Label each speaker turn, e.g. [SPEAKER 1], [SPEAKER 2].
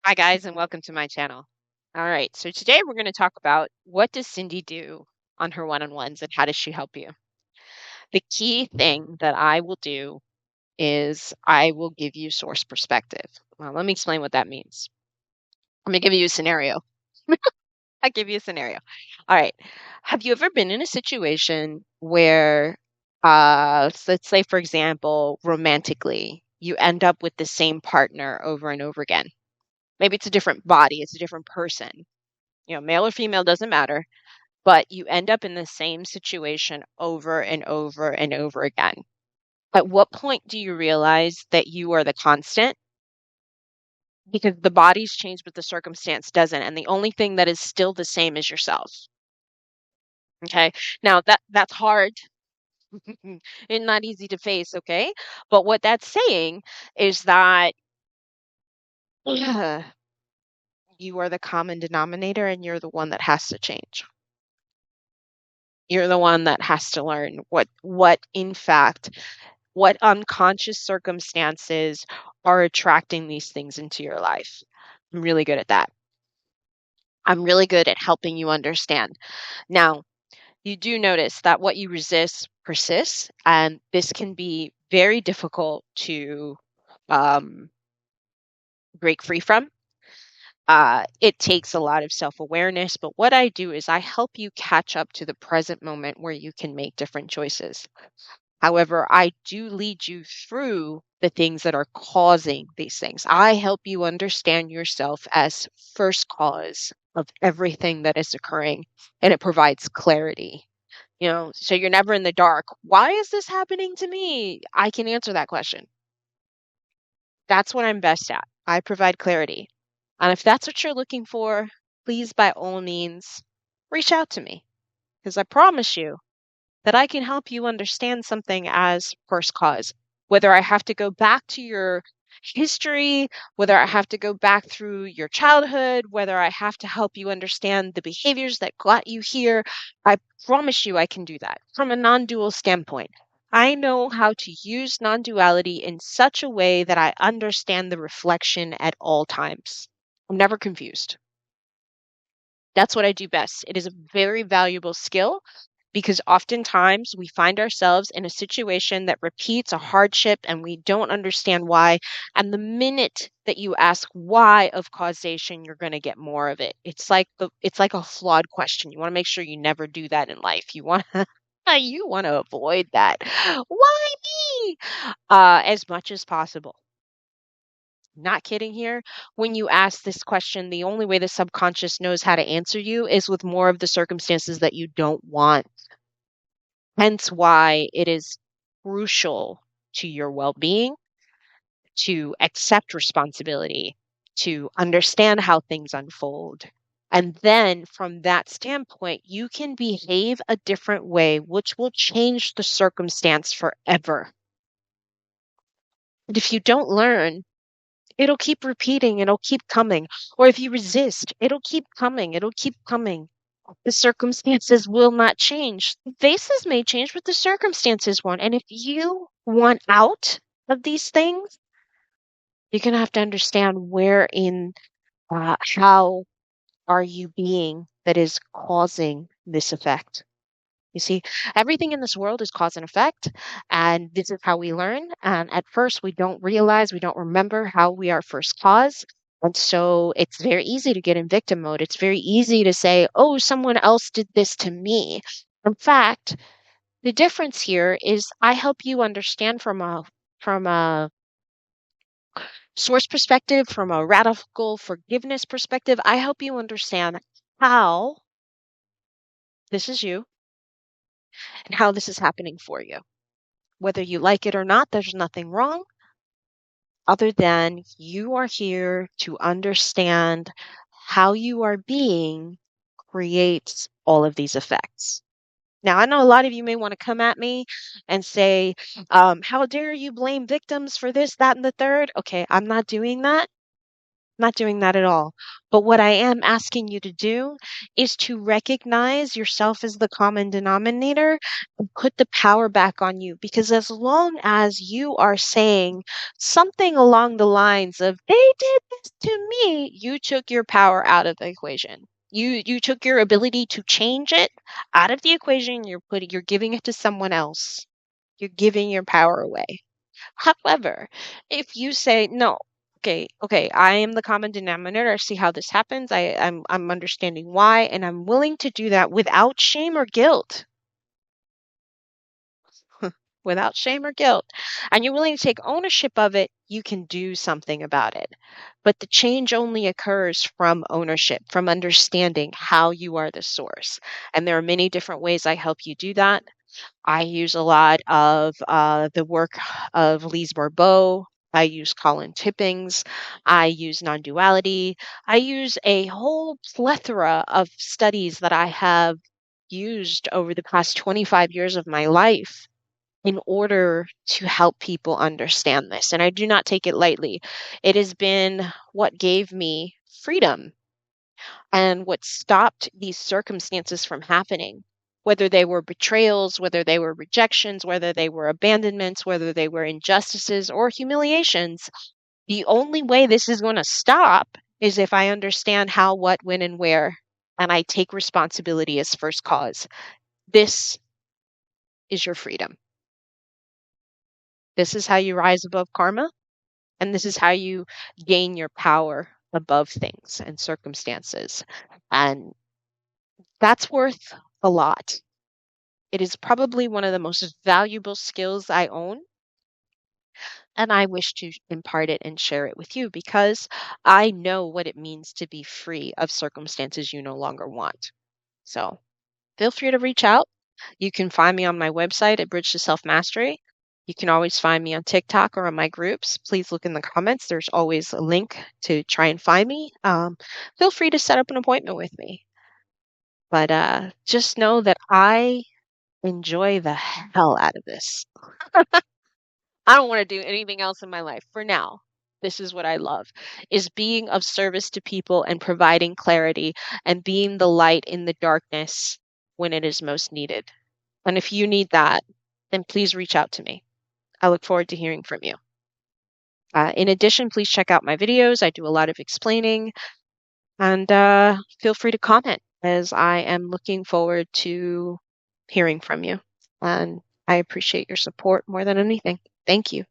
[SPEAKER 1] Hi guys, and welcome to my channel. All right, so today we're going to talk about what does Cindy do on her one-on-ones and how does she help you? The key thing that I will do is I will give you source perspective. Well, let me explain what that means. Let me give you a scenario. I'll give you a scenario. All right. Have you ever been in a situation where, let's say, for example, romantically, you end up with the same partner over and over again? Maybe it's a different body, it's a different person. Male or female doesn't matter, but you end up in the same situation over and over and over again. At what point do you realize that you are the constant? Because the body's changed, but the circumstance doesn't. And the only thing that is still the same is yourself. Okay. Now that's hard and not easy to face, okay? But what that's saying is that you are the common denominator and you're the one that has to change. You're the one that has to learn what in fact what unconscious circumstances are attracting these things into your life. I'm really good at that. I'm really good at helping you understand. Now, you do notice that what you resist persists, and this can be very difficult to um, break free from. It takes a lot of self awareness, but what I do is I help you catch up to the present moment where you can make different choices. However, I do lead you through the things that are causing these things. I help you understand yourself as first cause of everything that is occurring, and it provides clarity. So you're never in the dark. Why is this happening to me? I can answer that question. That's what I'm best at. I provide clarity. And if that's what you're looking for, please, by all means, reach out to me because I promise you that I can help you understand something as first cause. Whether I have to go back to your history, whether I have to go back through your childhood, whether I have to help you understand the behaviors that got you here, I promise you I can do that from a non dual standpoint. I know how to use non duality in such a way that I understand the reflection at all times. I'm never confused. That's what I do best. It is a very valuable skill because oftentimes we find ourselves in a situation that repeats a hardship and we don't understand why. And the minute that you ask why of causation, you're going to get more of it. It's like a flawed question. You want to make sure you never do that in life. You want to avoid that. Why me? As much as possible. Not kidding here. When you ask this question, the only way the subconscious knows how to answer you is with more of the circumstances that you don't want. Hence why it is crucial to your well-being to accept responsibility, to understand how things unfold. And then from that standpoint, you can behave a different way, which will change the circumstance forever. And if you don't learn, it'll keep repeating, it'll keep coming. Or if you resist, it'll keep coming, it'll keep coming. The circumstances will not change. The faces may change, but the circumstances won't. And if you want out of these things, you're going to have to understand how are you being that is causing this effect. You see, everything in this world is cause and effect, and this is how we learn. And at first, we don't realize, we don't remember how we are first cause. And so it's very easy to get in victim mode. It's very easy to say, oh, someone else did this to me. In fact, the difference here is I help you understand from a source perspective, from a radical forgiveness perspective. I help you understand how this is you and how this is happening for you. Whether you like it or not, there's nothing wrong other than you are here to understand how you are being creates all of these effects. Now, I know a lot of you may want to come at me and say, how dare you blame victims for this, that, and the third? Okay, I'm not doing that. Not doing that at all. But what I am asking you to do is to recognize yourself as the common denominator and put the power back on you. Because as long as you are saying something along the lines of, they did this to me, you took your power out of the equation. You took your ability to change it out of the equation. You're giving it to someone else. You're giving your power away. However, if you say, no, okay, I am the common denominator. I see how this happens. I'm understanding why, and I'm willing to do that without shame or guilt. Without shame or guilt. And you're willing to take ownership of it, you can do something about it. But the change only occurs from ownership, from understanding how you are the source. And there are many different ways I help you do that. I use a lot of the work of Lise Bourbeau. I use Colin Tippings. I use non duality. I use a whole plethora of studies that I have used over the past 25 years of my life in order to help people understand this. And I do not take it lightly. It has been what gave me freedom and what stopped these circumstances from happening, whether they were betrayals, whether they were rejections, whether they were abandonments, whether they were injustices or humiliations. The only way this is going to stop is if I understand how, what, when, and where, and I take responsibility as first cause. This is your freedom. This is how you rise above karma, and this is how you gain your power above things and circumstances. And that's worth a lot. It is probably one of the most valuable skills I own, and I wish to impart it and share it with you because I know what it means to be free of circumstances you no longer want. So feel free to reach out. You can find me on my website at Bridge to Self Mastery. You can always find me on TikTok or on my groups. Please look in the comments. There's always a link to try and find me. Feel free to set up an appointment with me. But just know that I enjoy the hell out of this. I don't want to do anything else in my life for now. This is what I love is being of service to people and providing clarity and being the light in the darkness when it is most needed. And if you need that, then please reach out to me. I look forward to hearing from you. In addition, please check out my videos. I do a lot of explaining and feel free to comment as I am looking forward to hearing from you. And I appreciate your support more than anything. Thank you.